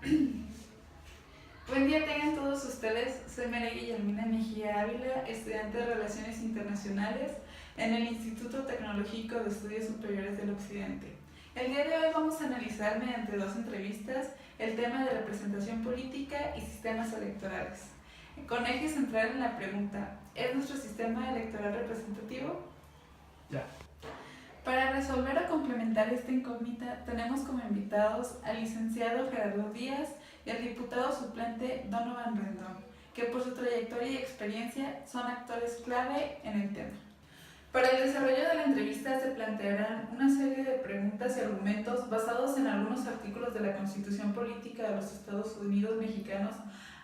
Buen día tengan todos ustedes, soy María Guillermina Mejía Ávila, estudiante de Relaciones Internacionales en el Instituto Tecnológico de Estudios Superiores del Occidente. El día de hoy vamos a analizar mediante dos entrevistas el tema de representación política y sistemas electorales, con eje central en la pregunta, ¿es nuestro sistema electoral representativo? Ya. Para resolver o complementar esta incógnita, tenemos como invitados al licenciado Gerardo Díaz y al diputado suplente Donovan Rendón, que por su trayectoria y experiencia son actores clave en el tema. Para el desarrollo de la entrevista se plantearán una serie de preguntas y argumentos basados en algunos artículos de la Constitución Política de los Estados Unidos Mexicanos,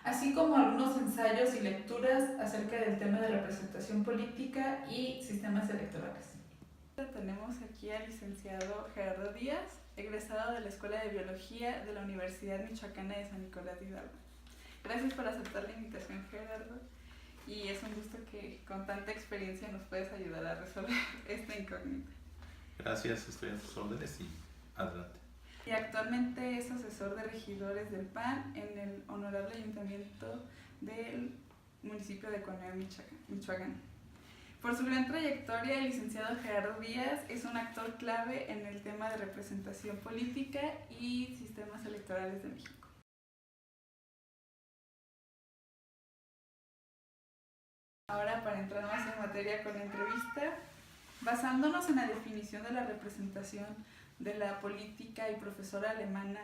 así como algunos ensayos y lecturas acerca del tema de representación política y sistemas electorales. Tenemos aquí al licenciado Gerardo Díaz, egresado de la Escuela de Biología de la Universidad Michoacana de San Nicolás de Hidalgo. Gracias por aceptar la invitación, Gerardo, y es un gusto que con tanta experiencia nos puedes ayudar a resolver esta incógnita. Gracias, estoy a tus órdenes y adelante. Y actualmente es asesor de regidores del PAN en el Honorable Ayuntamiento del municipio de Conea, Michoacán. Por su gran trayectoria, el licenciado Gerardo Díaz es un actor clave en el tema de representación política y sistemas electorales de México. Ahora, para entrar más en materia con la entrevista, basándonos en la definición de la representación de la política y profesora alemana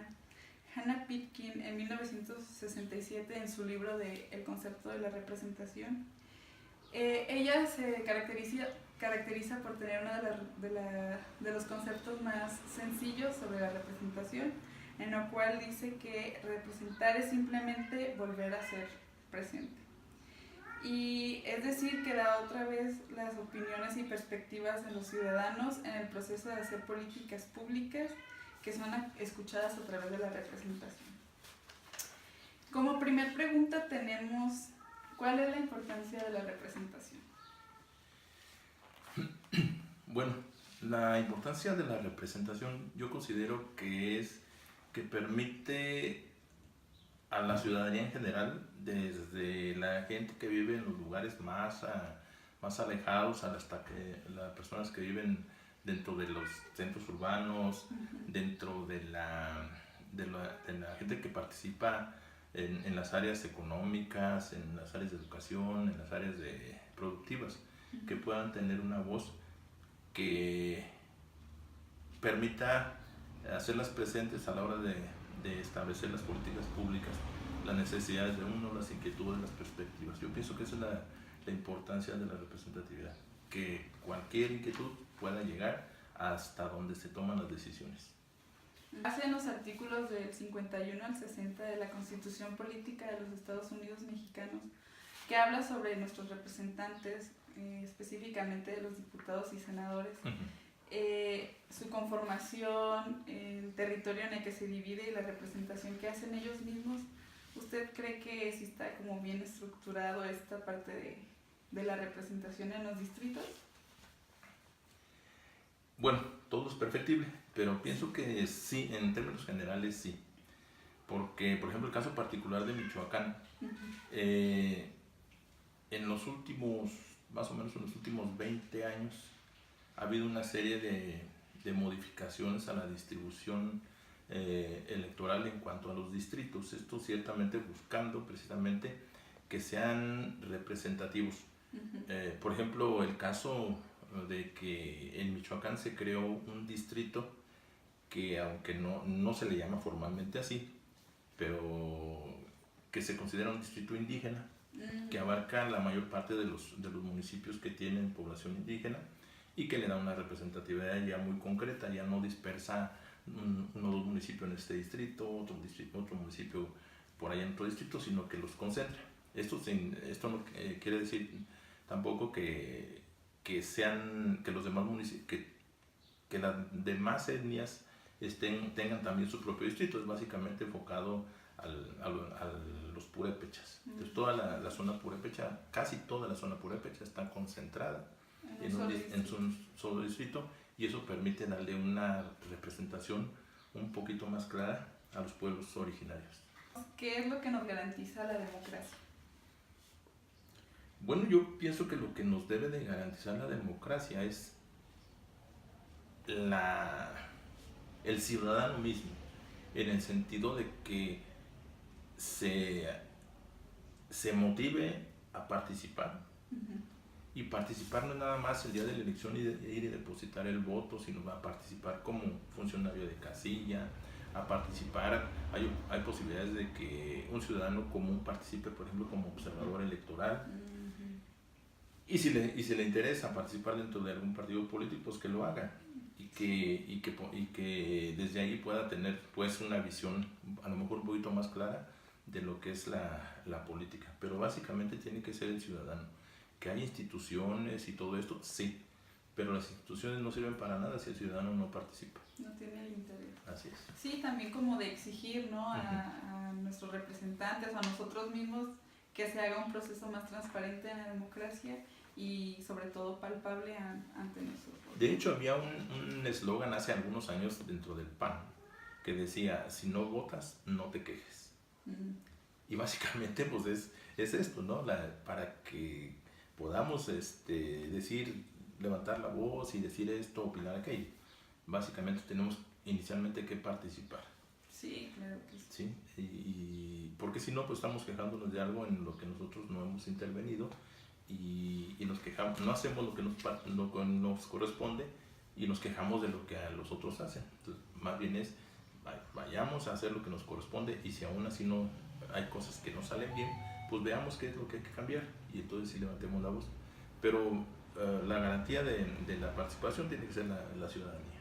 Hannah Pitkin en 1967 en su libro de El concepto de la representación, ella se caracteriza por tener uno de los conceptos más sencillos sobre la representación, en lo cual dice que representar es simplemente volver a ser presente. Y es decir, que da otra vez las opiniones y perspectivas de los ciudadanos en el proceso de hacer políticas públicas que son escuchadas a través de la representación. Como primer pregunta tenemos, ¿cuál es la importancia de la representación? Bueno, la importancia de la representación yo considero que es que permite a la ciudadanía en general, desde la gente que vive en los lugares más alejados hasta las personas que viven dentro de los centros urbanos, dentro de la gente que participa en las áreas económicas, en las áreas de educación, en las áreas productivas, que puedan tener una voz que permita hacerlas presentes a la hora de establecer las políticas públicas, las necesidades de uno, las inquietudes, las perspectivas. Yo pienso que esa es la importancia de la representatividad, que cualquier inquietud pueda llegar hasta donde se toman las decisiones. Hace en los artículos del 51 al 60 de la Constitución Política de los Estados Unidos Mexicanos, que habla sobre nuestros representantes, específicamente de los diputados y senadores, su conformación, el territorio en el que se divide y la representación que hacen ellos mismos. ¿Usted cree que sí está como bien estructurado esta parte de la representación en los distritos? Bueno, todo es perfectible, pero pienso que sí, en términos generales sí. Porque, por ejemplo, el caso particular de Michoacán, en los últimos, más o menos en los últimos 20 años, ha habido una serie de modificaciones a la distribución electoral en cuanto a los distritos. Esto ciertamente buscando precisamente que sean representativos. Por ejemplo, el caso de que en Michoacán se creó un distrito que, aunque no se le llama formalmente así, pero que se considera un distrito indígena, que abarca la mayor parte de los municipios que tienen población indígena y que le da una representatividad ya muy concreta, ya no dispersa uno o dos municipios en este distrito, otro municipio por allá en otro distrito, sino que los concentra. Esto no quiere decir tampoco que los demás municipios, que las demás etnias tengan también su propio distrito. Es básicamente enfocado a los purépechas. Entonces toda la zona purépecha, casi toda la zona purépecha está concentrada en un solo distrito, y eso permite darle una representación un poquito más clara a los pueblos originarios. ¿Qué es lo que nos garantiza la democracia? Bueno, yo pienso que lo que nos debe de garantizar la democracia es el ciudadano mismo, en el sentido de que se motive a participar. Uh-huh. Y participar no es nada más el día de la elección y ir y depositar el voto, sino va a participar como funcionario de casilla, a participar, hay posibilidades de que un ciudadano común participe, por ejemplo, como observador electoral. Uh-huh. Y si le interesa participar dentro de algún partido político, pues que lo haga. Y que desde ahí pueda tener pues una visión a lo mejor un poquito más clara de lo que es la política. Pero básicamente tiene que ser el ciudadano. Que hay instituciones y todo esto, sí, pero las instituciones no sirven para nada si el ciudadano no participa. No tiene el interés. Así es. Sí, también como de exigir, ¿no? A nuestros representantes, a nosotros mismos, que se haga un proceso más transparente en la democracia y sobre todo palpable ante nosotros. De hecho, había un eslogan hace algunos años dentro del PAN que decía, si no votas, no te quejes. Uh-huh. Y básicamente pues es esto, ¿no? Para que podamos decir, levantar la voz y decir esto, opinar aquello. Básicamente tenemos inicialmente que participar. Sí, claro que sí. ¿Sí? Y porque si no, pues estamos quejándonos de algo en lo que nosotros no hemos intervenido y nos quejamos, no hacemos lo que nos corresponde y nos quejamos de lo que a los otros hacen. Entonces, más bien es, vayamos a hacer lo que nos corresponde y si aún así no hay cosas que no salen bien, pues veamos qué es lo que hay que cambiar y entonces sí levantemos la voz. Pero la garantía de la participación tiene que ser la ciudadanía.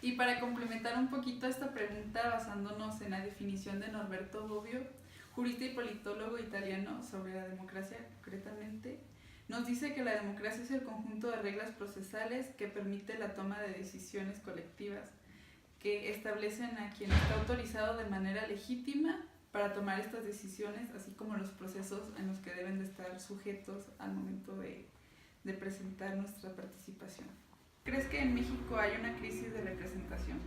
Y para complementar un poquito esta pregunta, basándonos en la definición de Norberto Bobbio, jurista y politólogo italiano sobre la democracia concretamente, nos dice que la democracia es el conjunto de reglas procesales que permite la toma de decisiones colectivas, que establecen a quien está autorizado de manera legítima para tomar estas decisiones, así como los procesos en los que deben de estar sujetos al momento de presentar nuestra participación. ¿Crees que en México hay una crisis de representación?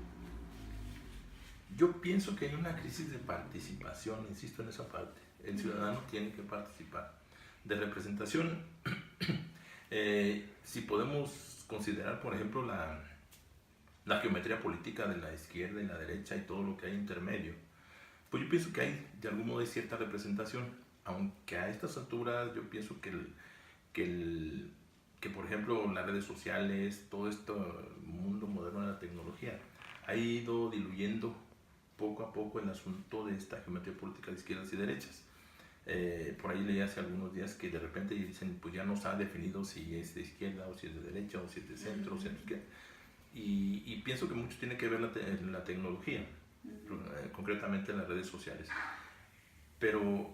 Yo pienso que hay una crisis de participación, insisto en esa parte. El ciudadano tiene que participar. De representación, si podemos considerar, por ejemplo, la geometría política de la izquierda y la derecha y todo lo que hay intermedio, pues yo pienso que hay, de algún modo, hay cierta representación, aunque a estas alturas yo pienso que por ejemplo, las redes sociales, todo este mundo moderno de la tecnología, ha ido diluyendo poco a poco el asunto de esta geometría política de izquierdas y derechas. Por ahí leí hace algunos días que de repente dicen, pues ya no está definido si es de izquierda o si es de derecha o si es de centro o centro izquierda. Y pienso que mucho tiene que ver la tecnología, concretamente las redes sociales. Pero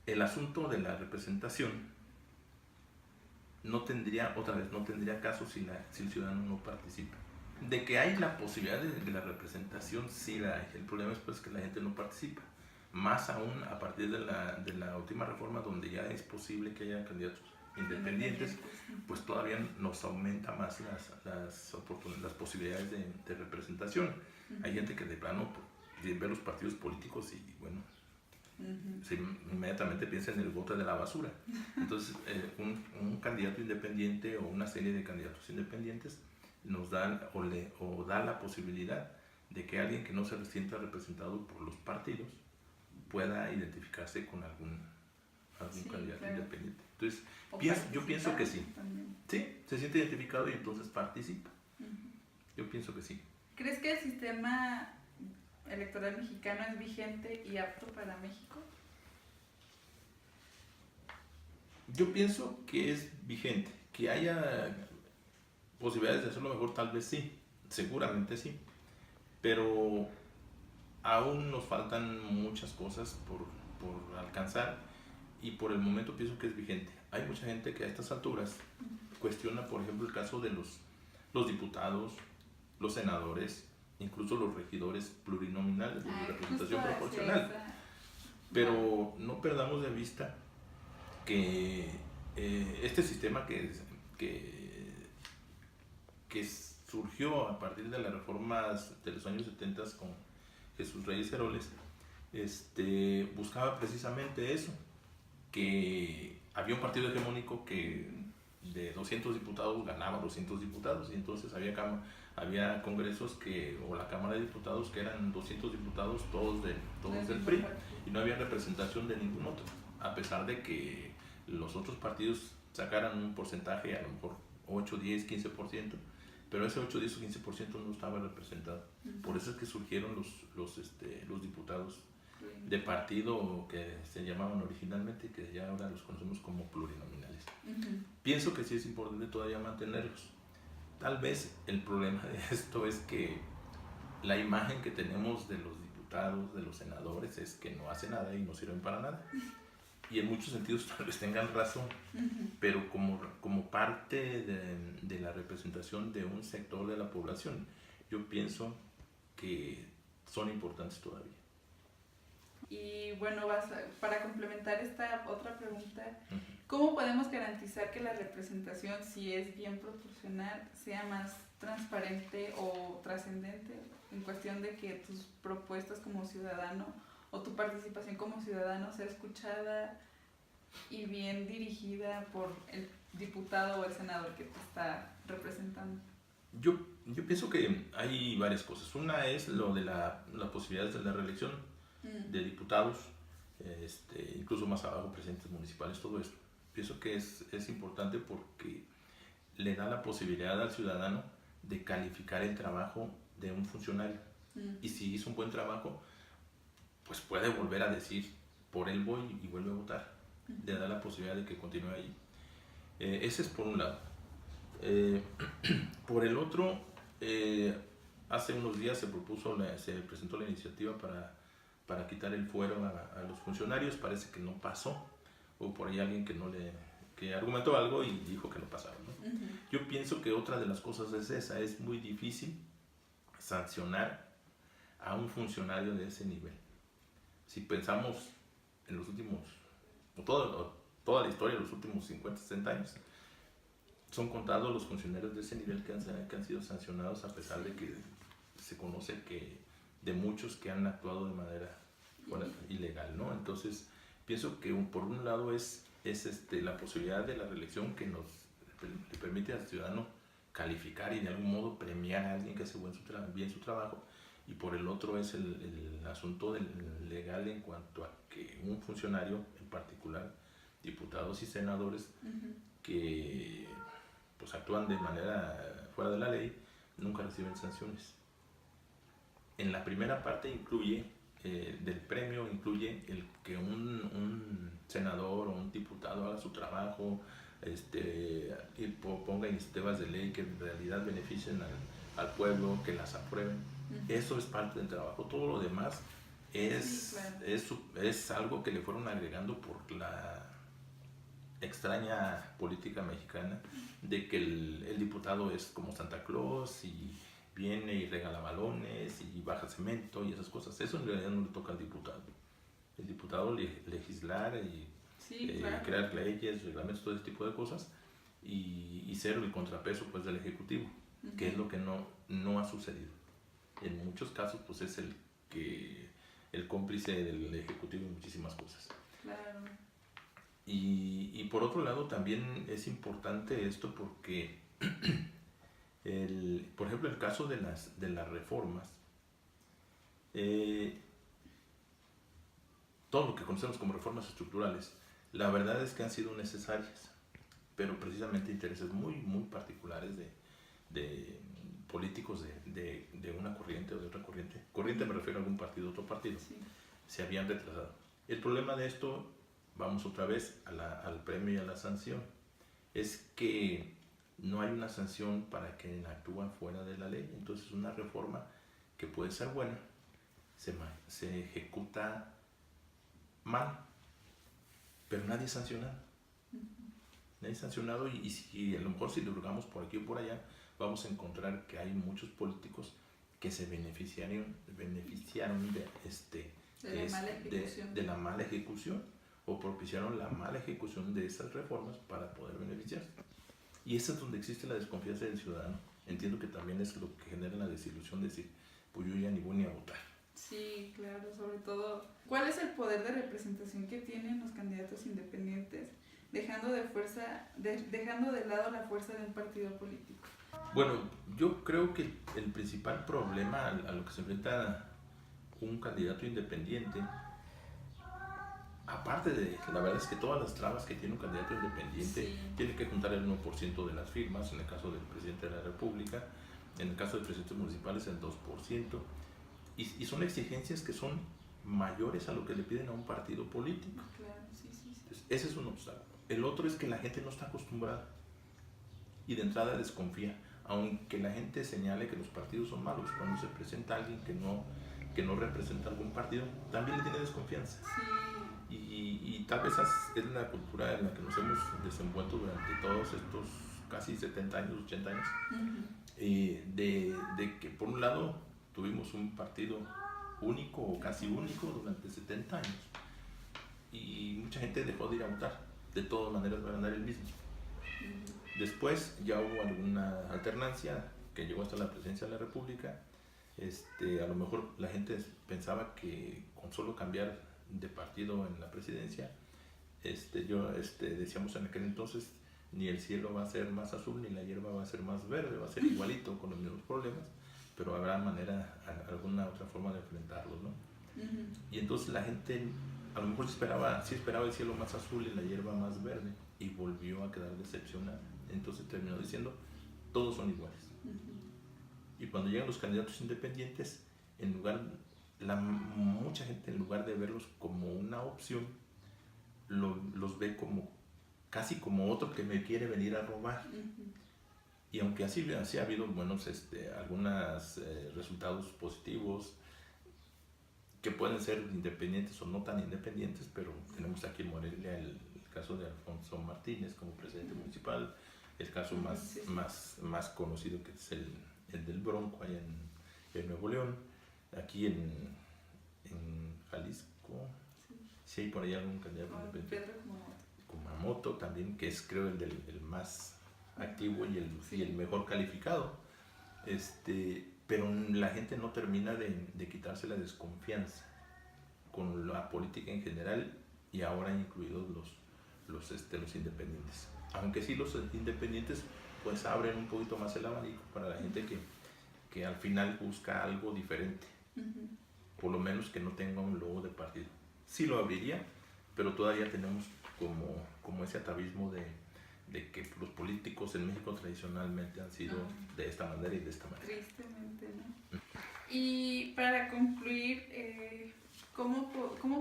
el asunto de la representación no tendría caso si el ciudadano no participa. De que hay la posibilidad de la representación, sí la hay. El problema es pues que la gente no participa. Más aún a partir de la última reforma, donde ya es posible que haya candidatos independientes, pues todavía nos aumenta más las posibilidades de representación. Hay gente que de plano ve los partidos políticos y bueno, inmediatamente piensa en el bote de la basura. Entonces un candidato independiente o una serie de candidatos independientes nos dan o da la posibilidad de que alguien que no se sienta representado por los partidos pueda identificarse con algún candidato independiente. Entonces yo pienso que sí. Sí, se siente identificado y entonces participa. Yo pienso que sí. ¿Crees que el sistema electoral mexicano es vigente y apto para México? Yo pienso que es vigente. Que haya posibilidades de hacerlo mejor, tal vez sí, seguramente sí, pero aún nos faltan muchas cosas por alcanzar y por el momento pienso que es vigente. Hay mucha gente que a estas alturas cuestiona, por ejemplo, el caso de los diputados, los senadores, incluso los regidores plurinominales de representación proporcional. Pero no perdamos de vista que este sistema que surgió a partir de las reformas de los años 70 Jesús Reyes Heroles, buscaba precisamente eso, que había un partido hegemónico que de 200 diputados ganaba 200 diputados, y entonces había congresos o la Cámara de Diputados que eran 200 diputados, todos del PRI, y no había representación de ningún otro, a pesar de que los otros partidos sacaran un porcentaje, a lo mejor 8, 10, 15%, pero ese 8, 10 o 15% no estaba representado. Por eso es que surgieron los diputados de partido que se llamaban originalmente y que ya ahora los conocemos como plurinominales. Pienso que sí es importante todavía mantenerlos. Tal vez el problema de esto es que la imagen que tenemos de los diputados, de los senadores, es que no hacen nada y no sirven para nada. Y en muchos sentidos tal vez tengan razón, pero como parte de la representación de un sector de la población, yo pienso que son importantes todavía. Y bueno, para complementar esta otra pregunta, ¿cómo podemos garantizar que la representación, si es bien proporcional, sea más transparente o trascendente en cuestión de que tus propuestas como ciudadano o tu participación como ciudadano sea escuchada y bien dirigida por el diputado o el senador que te está representando? Yo pienso que hay varias cosas. Una es lo de la posibilidad de la reelección de diputados, incluso más abajo presidentes municipales, todo esto. Pienso que es importante porque le da la posibilidad al ciudadano de calificar el trabajo de un funcionario. Y si hizo un buen trabajo, pues puede volver a decir, por él voy, y vuelve a votar. Le da la posibilidad de que continúe allí. Ese es por un lado. Por el otro, hace unos días se presentó la iniciativa para quitar el fuero a los funcionarios. Parece que no pasó, o por ahí alguien que argumentó algo y dijo que no pasaba, ¿no? Yo pienso que otra de las cosas es esa: es muy difícil sancionar a un funcionario de ese nivel. Si pensamos en los últimos, toda la historia de los últimos 50, 60 años, son contados los funcionarios de ese nivel que han sido sancionados, a pesar de que se conoce que de muchos que han actuado de manera ilegal, ¿no? Entonces, pienso que por un lado es la posibilidad de la reelección, que le permite al ciudadano calificar y de algún modo premiar a alguien que hace bien su trabajo, y por el otro es el asunto legal en cuanto a que un funcionario, en particular diputados y senadores, que pues actúan de manera fuera de la ley, nunca reciben sanciones. En la primera parte del premio incluye el que un senador o un diputado haga su trabajo, y ponga iniciativas de ley que en realidad beneficien al pueblo, que las aprueben. Eso es parte del trabajo. Todo lo demás es algo que le fueron agregando por la extraña política mexicana de que el diputado es como Santa Claus y viene y regala balones y baja cemento y esas cosas. Eso en realidad no le toca al diputado. El diputado legislar y crear leyes, reglamentos, todo ese tipo de cosas, y ser el contrapeso pues del Ejecutivo, que es lo que no ha sucedido. En muchos casos pues es el cómplice del Ejecutivo en muchísimas cosas. Claro. Y por otro lado también es importante esto porque por ejemplo, el caso de las reformas, todo lo que conocemos como reformas estructurales, la verdad es que han sido necesarias, pero precisamente intereses muy, muy particulares de políticos de una corriente o de otra corriente. Corriente me refiero a algún partido o otro partido. Sí. Se habían retrasado. El problema de esto, vamos otra vez al premio y a la sanción, es que no hay una sanción para quien actúa fuera de la ley. Entonces una reforma que puede ser buena se ejecuta mal, pero nadie es sancionado. Nadie es sancionado, y a lo mejor si lo hurgamos por aquí o por allá, vamos a encontrar que hay muchos políticos que se beneficiaron de la mala ejecución, o propiciaron la mala ejecución de esas reformas para poder beneficiarse. Y eso es donde existe la desconfianza del ciudadano. Entiendo que también es lo que genera la desilusión de decir, pues yo ya ni voy ni a votar. Sí, claro, sobre todo, ¿cuál es el poder de representación que tienen los candidatos independientes, dejando de lado la fuerza de un partido político? Bueno, yo creo que el principal problema a lo que se enfrenta un candidato independiente, aparte de, la verdad es que todas las trabas que tiene un candidato independiente, Sí. tiene que juntar el 1% de las firmas, en el caso del presidente de la República, en el caso de presidentes municipales el 2%, y son exigencias que son mayores a lo que le piden a un partido político. Claro, sí, sí, sí. Entonces, ese es un obstáculo. El otro es que la gente no está acostumbrada y de entrada desconfía, aunque la gente señale que los partidos son malos, cuando se presenta alguien que no representa algún partido, también le tiene desconfianza. Sí. Y tal vez es la cultura en la que nos hemos desenvuelto durante todos estos casi 70 años, 80 años, de que por un lado tuvimos un partido único o casi único durante 70 años y mucha gente dejó de ir a votar, de todas maneras va a ganar el mismo. Después ya hubo alguna alternancia que llegó hasta la presidencia de la República. A lo mejor la gente pensaba que con solo cambiar de partido en la presidencia, decíamos en aquel entonces, ni el cielo va a ser más azul ni la hierba va a ser más verde, va a ser igualito con los mismos problemas, pero habrá alguna otra forma de enfrentarlos, ¿no? Y entonces la gente a lo mejor sí esperaba el cielo más azul y la hierba más verde, y volvió a quedar decepcionada. Entonces terminó diciendo, todos son iguales. Y cuando llegan los candidatos independientes, mucha gente en lugar de verlos como una opción, los ve casi como otro que me quiere venir a robar. Y aunque así ha habido algunos resultados positivos, que pueden ser independientes o no tan independientes, pero tenemos aquí en Morelia el caso de Alfonso Martínez como presidente municipal, el caso más conocido, que es el del Bronco allá en Nuevo León, aquí en Jalisco, sí hay por ahí algún candidato independiente. Kumamoto también, que es creo el más activo y el mejor calificado, pero la gente no termina de quitarse la desconfianza con la política en general, y ahora incluidos los independientes. Aunque sí, los independientes pues abren un poquito más el abanico para la gente que al final busca algo diferente, por lo menos que no tenga un logo de partido. Sí lo abriría, pero todavía tenemos como ese atavismo de que los políticos en México tradicionalmente han sido de esta manera y de esta manera. Tristemente, ¿no? Y para concluir, ¿cómo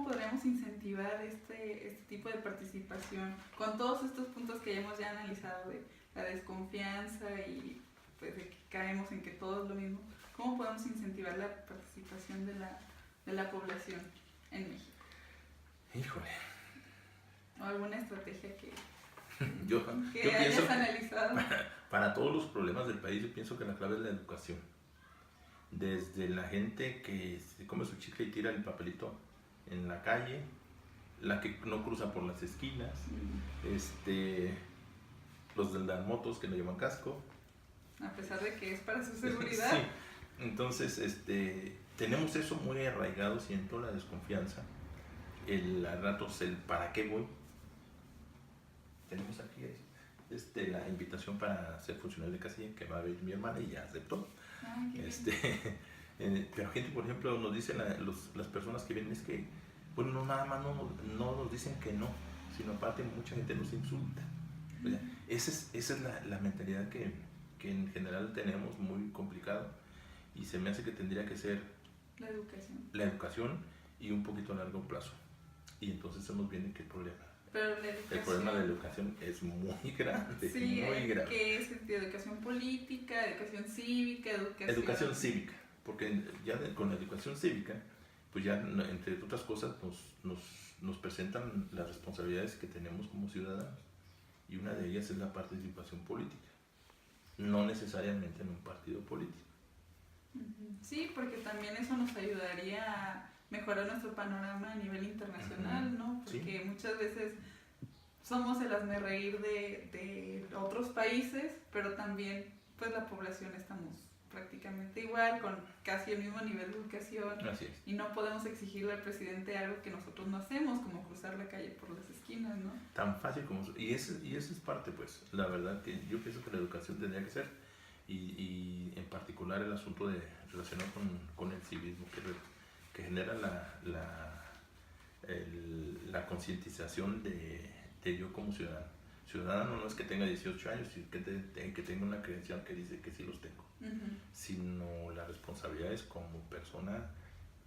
podremos incentivar este tipo de participación con todos estos puntos que hemos ya analizado, de la desconfianza y pues de que caemos en que todo es lo mismo? ¿Cómo podemos incentivar la participación de la población en México? Híjole. ¿O alguna estrategia que yo hayas pienso analizado? Para todos los problemas del país, yo pienso que la clave es la educación. Desde la gente que se come su chicle y tira el papelito en la calle, la que no cruza por las esquinas, los de las motos que no llevan casco. A pesar de que es para su seguridad. Sí, entonces tenemos eso muy arraigado, siento la desconfianza, a ratos el para qué voy. Tenemos aquí la invitación para ser funcionario de casilla, que va a venir mi hermana y ya aceptó. Pero gente, por ejemplo, nos dicen las personas que vienen, es que, bueno, no nada más no nos dicen que no, sino aparte mucha gente nos insulta. O sea, esa es la mentalidad que en general tenemos muy complicado, y se me hace que tendría que ser la educación y un poquito a largo plazo. Y entonces se nos viene que el problema. Pero el problema de la educación es muy grande, sí, muy grave. ¿Qué es educación política, educación cívica, educación cívica? Porque ya con la educación cívica, pues ya entre otras cosas nos presentan las responsabilidades que tenemos como ciudadanos, y una de ellas es la participación política, no necesariamente en un partido político. Sí, porque también eso nos ayudaría a mejorar nuestro panorama a nivel internacional, ¿no? Porque muchas veces somos el hazmerreír de otros países, pero también pues la población estamos prácticamente prácticamente igual, con casi el mismo nivel de educación. Así es. Y no podemos exigirle al presidente algo que nosotros no hacemos, como cruzar la calle por las esquinas, ¿no? Tan fácil como... Y eso es parte, pues, la verdad que yo pienso que la educación tendría que ser, y en particular el asunto relacionado con el civismo, que genera la concientización de yo como ciudadano. Ciudadano no es que tenga 18 años y que tenga una credencial que dice que sí los tengo, sino la responsabilidad es como persona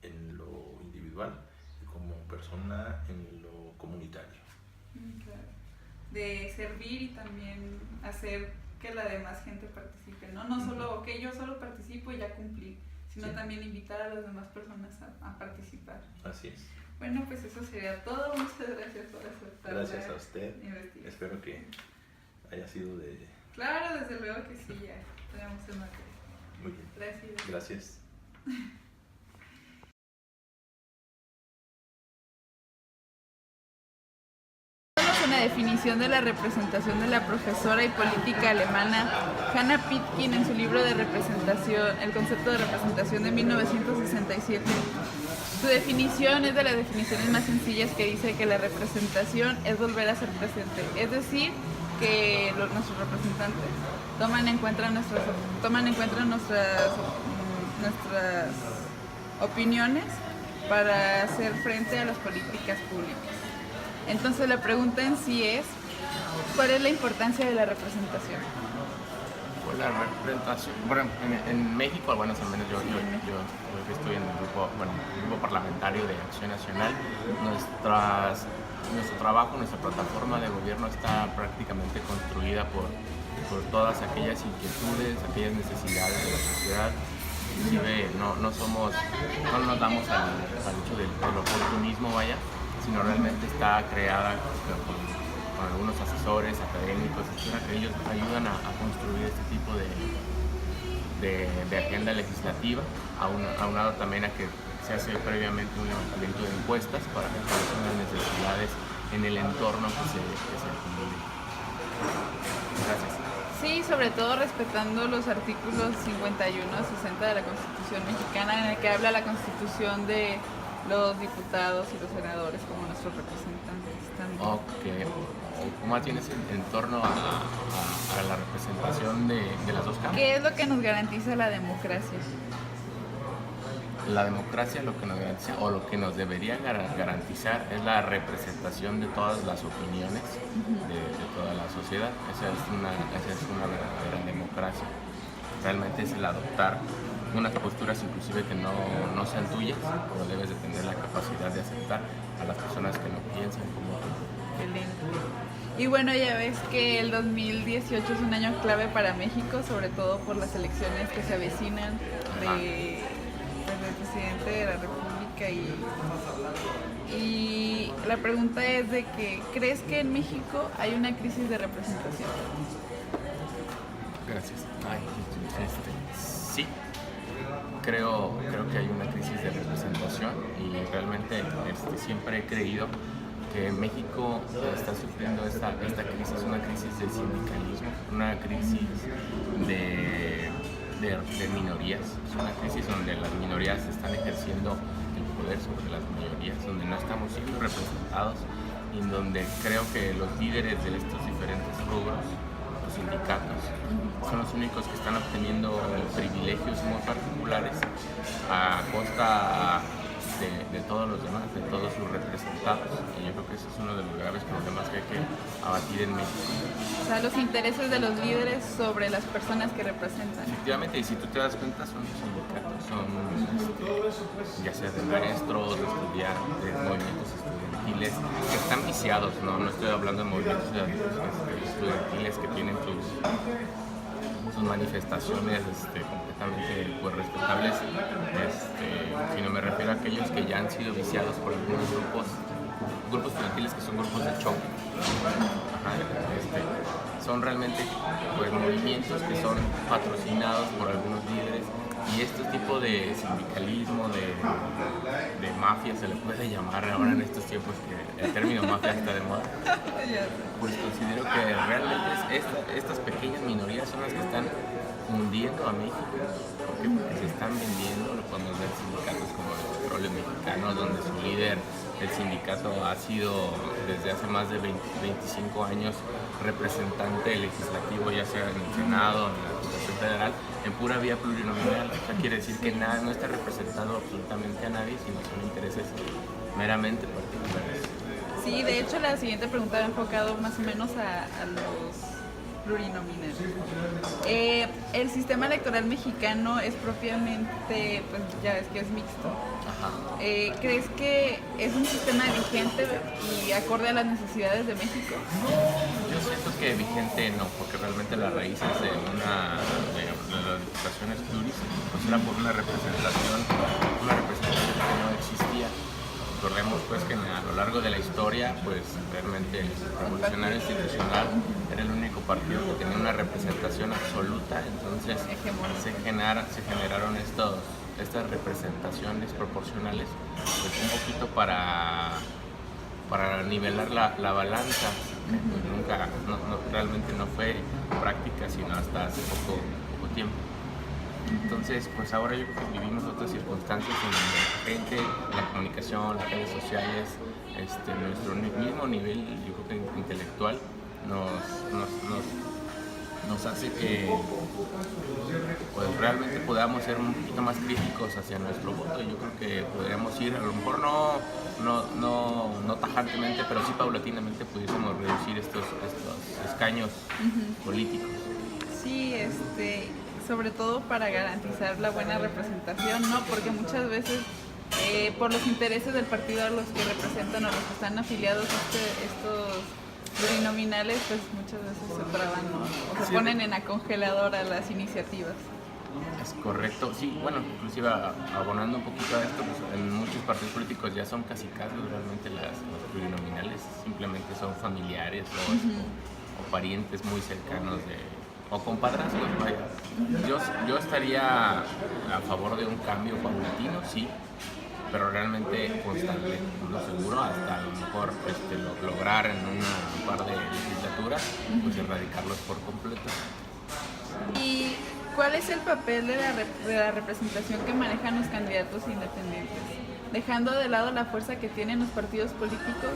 en lo individual y como persona en lo comunitario. Claro. De servir y también hacer que la demás gente participe, ¿no? No solo que yo solo participo y ya cumplí, sino también invitar a las demás personas a participar. Así es. Bueno, pues eso sería todo. Muchas gracias por aceptar. Gracias a usted. Espero que haya sido de... Claro, desde luego que sí, ya tenemos el material. Muy bien. Gracias. Gracias. Una definición de la representación de la profesora y política alemana Hannah Pitkin en su libro de representación, El concepto de representación de 1967. Su definición es de las definiciones más sencillas, que dice que la representación es volver a ser presente, es decir, que nuestros representantes toman en cuenta nuestras opiniones para hacer frente a las políticas públicas. Entonces la pregunta en sí es, ¿cuál es la importancia de la representación? Pues la representación, bueno, en México, bueno, al menos yo estoy en el grupo parlamentario de Acción Nacional. Nuestro trabajo, nuestra plataforma de gobierno está prácticamente construida por todas aquellas inquietudes, aquellas necesidades de la sociedad. Inclusive no nos damos al hecho del oportunismo, sino realmente está creada con algunos asesores académicos, etcétera, que ellos ayudan a construir este tipo de agenda legislativa, aunado también a que se hace previamente un levantamiento de encuestas para ver cuáles son las necesidades en el entorno que se convive. Gracias. Sí, sobre todo respetando los artículos 51 a 60 de la Constitución mexicana, en el que habla la Constitución de los diputados y los senadores como nuestros representantes también. Ok, ¿cómo tienes en torno a la representación de las dos cámaras? ¿Qué es lo que nos garantiza la democracia? La democracia lo que nos garantiza, o lo que nos debería garantizar, es la representación de todas las opiniones de toda la sociedad. Esa es una verdadera democracia. Realmente es el adoptar unas posturas inclusive que no sean tuyas, pero debes de tener la capacidad de aceptar a las personas que no piensan como tú. Y bueno, ya ves que el 2018 es un año clave para México, sobre todo por las elecciones que se avecinan del presidente de la República, y la pregunta es de que, ¿crees que en México hay una crisis de representación? Gracias. Sí. Creo que hay una crisis de representación, y realmente siempre he creído que México está sufriendo esta crisis, una crisis de sindicalismo, una crisis de minorías. Es una crisis donde las minorías están ejerciendo el poder sobre las mayorías, donde no estamos siendo representados, y en donde creo que los líderes de estos diferentes rubros, los sindicatos, son los únicos que están obteniendo privilegios muy particulares a costa de todos los demás, de todos sus representados. Y yo creo que ese es uno de los graves problemas que hay que abatir en México. O sea, los intereses de los líderes sobre las personas que representan. Efectivamente, y si tú te das cuenta, son los sindicatos, son ya sea de maestros, de estudiantes, movimientos estudiantiles, que están viciados. No estoy hablando de movimientos estudiantiles que tienen sus manifestaciones completamente respetables, sino me refiero a aquellos que ya han sido viciados por algunos grupos estudiantiles que son grupos de choque. Son realmente movimientos que son patrocinados por algunos líderes, y este tipo de sindicalismo, de mafia, se le puede llamar ahora en estos tiempos que el término mafia está de moda, pues considero que realmente estas pequeñas minorías son las que están hundiendo a México. ¿Por qué? Porque se están vendiendo, lo podemos ver en sindicatos como el Petróleo Mexicano, donde su líder, el sindicato, ha sido desde hace más de 25 años representante legislativo, ya sea en el Senado, en la Constitución Federal, en pura vía plurinominal. O sea, quiere decir que nada, no está representando absolutamente a nadie, sino son intereses meramente particulares. Sí, de hecho la siguiente pregunta va enfocado más o menos a los plurinominales. El sistema electoral mexicano es propiamente, pues ya ves que es mixto. Ajá. ¿Crees que es un sistema vigente y acorde a las necesidades de México? Yo siento que vigente no, porque realmente las raíces de las diputaciones pluris pues era por una representación que no existía. Recordemos pues que a lo largo de la historia, pues realmente el Revolucionario Institucional era el único partido que tenía una representación absoluta, entonces se generaron estas representaciones proporcionales, pues un poquito para nivelar la balanza. Nunca, realmente no fue práctica, sino hasta hace poco tiempo. Entonces, pues ahora yo creo que vivimos otras circunstancias en donde la gente, la comunicación, las redes sociales, nuestro mismo nivel, yo creo que intelectual, nos hace que pues realmente podamos ser un poquito más críticos hacia nuestro voto. Yo creo que podríamos ir, a lo mejor no tajantemente, pero sí paulatinamente pudiésemos reducir estos escaños políticos. Sí, sobre todo para garantizar la buena representación, ¿no? Porque muchas veces por los intereses del partido a los que representan o a los que están afiliados estos plurinominales, pues muchas veces se traban, ¿no? O se ponen en la congeladora las iniciativas. Es correcto, sí, bueno, inclusive abonando un poquito a esto, pues en muchos partidos políticos ya son casi realmente los plurinominales, simplemente son familiares o parientes muy cercanos o compadrazgos, vaya. Yo estaría a favor de un cambio paulatino, sí, pero realmente constante, lo seguro, hasta a lo mejor lograr en un par de legislaturas, pues erradicarlos por completo. ¿Y cuál es el papel de la representación que manejan los candidatos independientes? Dejando de lado la fuerza que tienen los partidos políticos,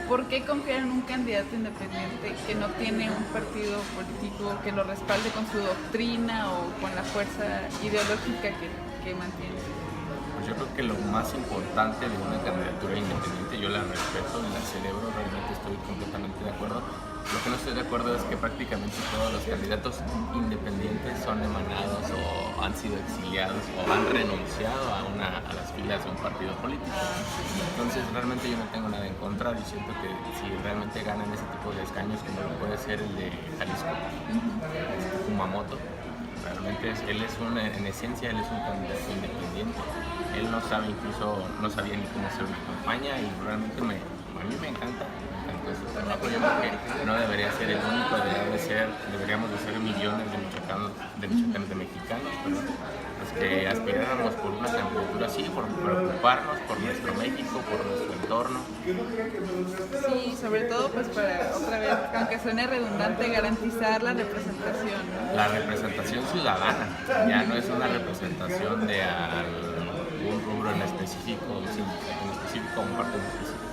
¿por qué confiar en un candidato independiente que no tiene un partido político que lo respalde con su doctrina o con la fuerza ideológica que mantiene? Pues yo creo que lo más importante de una candidatura independiente, yo la respeto, la celebro, realmente estoy completamente de acuerdo. Lo que no estoy de acuerdo es que prácticamente todos los candidatos independientes son emanados o han sido exiliados o han renunciado a las filas de un partido político. Entonces realmente yo no tengo nada en contra y siento que si realmente ganan ese tipo de escaños, como lo puede ser el de Jalisco, Kumamoto, realmente en esencia él es un candidato independiente. Él no sabía ni cómo hacer una campaña y realmente a mí me encanta su trabajo. Yo creo que no debería ser el único, deberíamos de ser millones de michoacanos, de mexicanos, pero los que aspiráramos por una candidatura así, por preocuparnos por nuestro México, por nuestro entorno. Sí, sobre todo pues para, otra vez, aunque suene redundante, garantizar la representación, ¿no? La representación ciudadana, ya no es una representación de algún rubro en específico, un sindicato en específico, un partido en específico.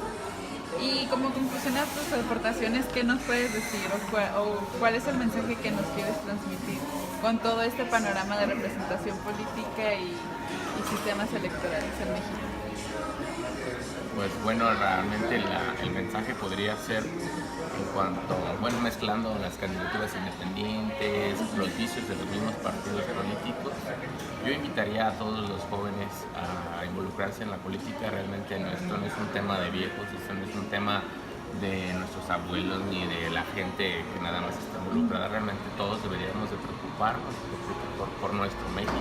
Y como conclusión a tus aportaciones, ¿qué nos puedes decir o cuál es el mensaje que nos quieres transmitir con todo este panorama de representación política y sistemas electorales en México? Pues bueno, realmente el mensaje podría ser en cuanto, mezclando las candidaturas independientes, los vicios de los mismos partidos políticos. Yo invitaría a todos los jóvenes a involucrarse en la política. Realmente esto no es un tema de viejos, esto no es un tema de nuestros abuelos ni de la gente que nada más está involucrada. Realmente todos deberíamos de preocuparnos por nuestro México,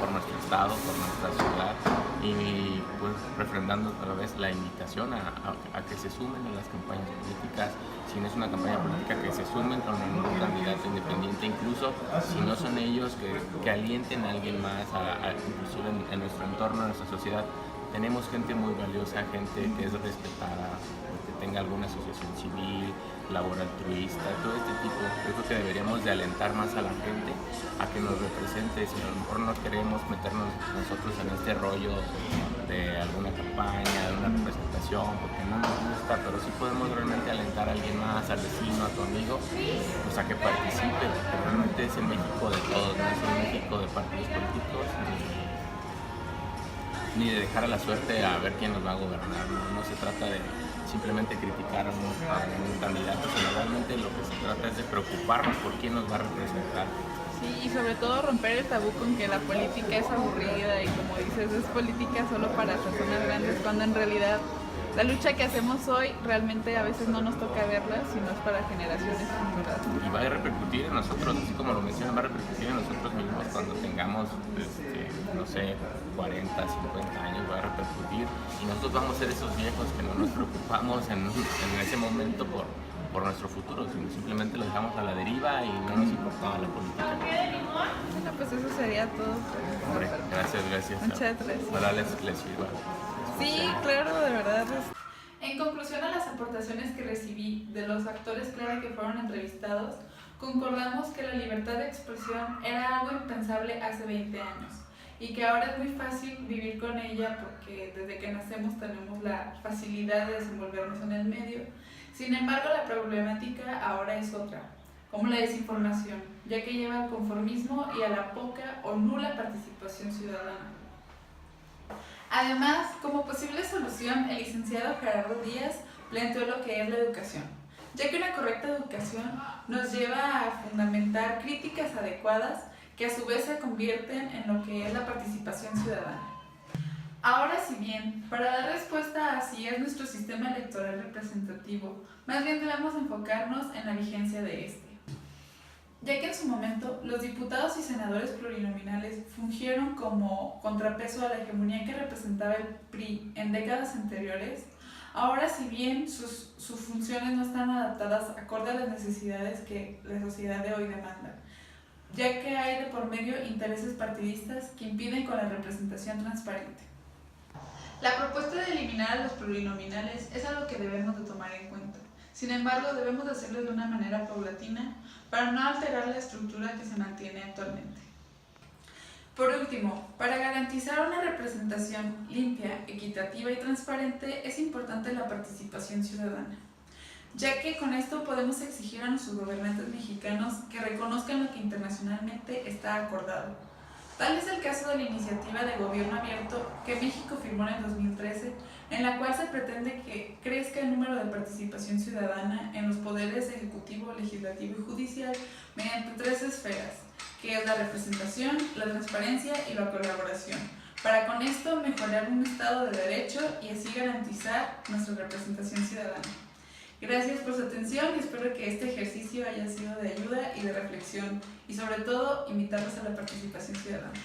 por nuestro estado, por nuestra ciudad y pues refrendando otra vez la invitación a que se sumen a las campañas políticas. Si no es una campaña política, que se sumen con un candidato independiente, incluso si no son ellos, que alienten a alguien más, inclusive en nuestro entorno, en nuestra sociedad, tenemos gente muy valiosa, gente que es respetada, que tenga alguna asociación civil, labor altruista, todo este tipo. Yo creo que deberíamos de alentar más a la gente a que nos represente. Si a lo mejor no queremos meternos nosotros en este rollo de alguna campaña, de una representación, porque no nos gusta, pero sí podemos realmente alentar a alguien más, al vecino, a tu amigo, pues a que participe, porque realmente es el México de todos, no es el México de partidos políticos, ni de dejar a la suerte a ver quién nos va a gobernar. No se trata de simplemente criticar a un candidato, sino realmente lo que se trata es de preocuparnos por quién nos va a representar. Sí, y sobre todo romper el tabú con que la política es aburrida y, como dices, es política solo para personas grandes, cuando en realidad la lucha que hacemos hoy realmente a veces no nos toca verla, sino es para generaciones futuras. Y va a repercutir en nosotros, así como lo mencionan, va a repercutir en nosotros mismos cuando tengamos, no sé, 40, 50 años, va a repercutir, y nosotros vamos a ser esos viejos que no nos preocupamos en ese momento por nuestro futuro, sino simplemente lo dejamos a la deriva y no nos importaba la política. Bueno, pues eso sería todo. Hombre, gracias. Muchas gracias. Ojalá les sirva. Sí, claro, de verdad. En conclusión a las aportaciones que recibí de los actores clave que fueron entrevistados, concordamos que la libertad de expresión era algo impensable hace 20 años y que ahora es muy fácil vivir con ella porque desde que nacemos tenemos la facilidad de desenvolvernos en el medio. Sin embargo, la problemática ahora es otra, como la desinformación, ya que lleva al conformismo y a la poca o nula participación ciudadana. Además, como posible solución, el licenciado Gerardo Díaz planteó lo que es la educación, ya que una correcta educación nos lleva a fundamentar críticas adecuadas que a su vez se convierten en lo que es la participación ciudadana. Ahora, si bien, para dar respuesta a si es nuestro sistema electoral representativo, más bien debemos enfocarnos en la vigencia de este, ya que en su momento los diputados y senadores plurinominales fungieron como contrapeso a la hegemonía que representaba el PRI en décadas anteriores. Ahora, si bien sus funciones no están adaptadas acorde a las necesidades que la sociedad de hoy demanda, ya que hay de por medio intereses partidistas que impiden con la representación transparente. La propuesta de eliminar a los plurinominales es algo que debemos de tomar en cuenta. Sin embargo, debemos de hacerlo de una manera paulatina para no alterar la estructura que se mantiene actualmente. Por último, para garantizar una representación limpia, equitativa y transparente es importante la participación ciudadana, ya que con esto podemos exigir a nuestros gobernantes mexicanos que reconozcan lo que internacionalmente está acordado. Tal es el caso de la iniciativa de gobierno abierto que México firmó en el 2013, en la cual se pretende que crezca el número de participación ciudadana en los poderes ejecutivo, legislativo y judicial mediante 3 esferas, que es la representación, la transparencia y la colaboración, para con esto mejorar un Estado de Derecho y así garantizar nuestra representación ciudadana. Gracias por su atención y espero que este ejercicio haya sido de ayuda y de reflexión y sobre todo invitarlos a la participación ciudadana.